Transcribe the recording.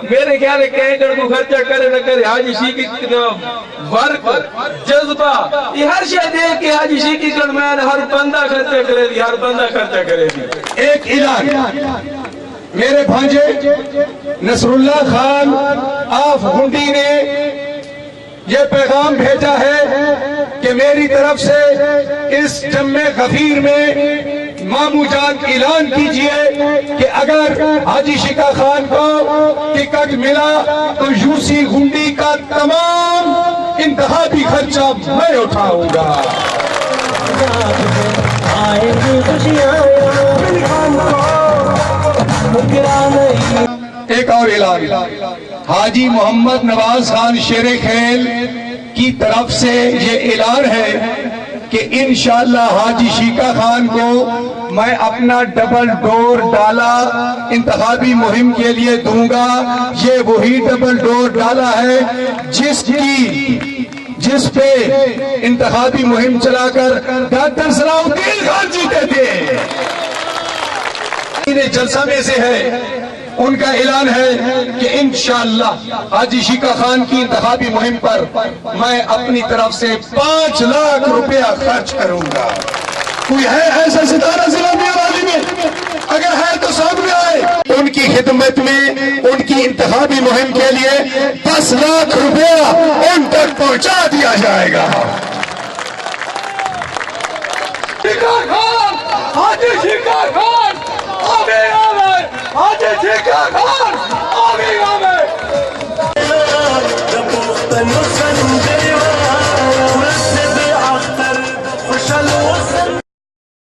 میرے خیال ہے کہیں کر کو خرچہ کرے نہ کرے حاجی شیخی ورک جذبہ یہ ہر شے دیکھ کے حاجی شیخی کر میں ہر بندہ خرچہ کرے دی، ہر بندہ خرچہ کرے دی۔ ایک اعلان میرے بھانجے نصر اللہ خان آف ہنڈی نے یہ پیغام بھیجا ہے کہ میری طرف سے اس جمع غفیر میں مامو جان اعلان کیجئے کہ اگر حاجی شیخا خان کو ٹکٹ ملا تو یوسی ہنڈی کا تمام انتخابی خرچہ میں اٹھاؤں گا۔ ایک اور اعلان، حاجی محمد نواز خان شیر خیل کی طرف سے یہ اعلان ہے کہ انشاءاللہ حاجی شیخا خان کو میں اپنا ڈبل ڈور ڈالا انتخابی مہم کے لیے دوں گا۔ یہ وہی ڈبل ڈور ڈالا ہے جس پہ انتخابی مہم چلا کر ڈاکٹر صلاح الدین خان جیتے تھے۔ جلسہ میں سے ہے، ان کا اعلان ہے کہ انشاءاللہ حاجی شیخا خان کی انتخابی مہم پر میں اپنی طرف سے 5 لاکھ روپیہ خرچ کروں گا۔ کوئی ہے ایسا ستارہ ضلع میاوالی میں؟ اگر ہے تو سامنے آئے۔ ان کی خدمت میں ان کی انتخابی مہم کے لیے 10 لاکھ روپیہ ان تک پہنچا دیا جائے گا۔ شیخا خان، حاجی شیخا خان، آمین آمین، حاجی شیخا خان، آمین آمین۔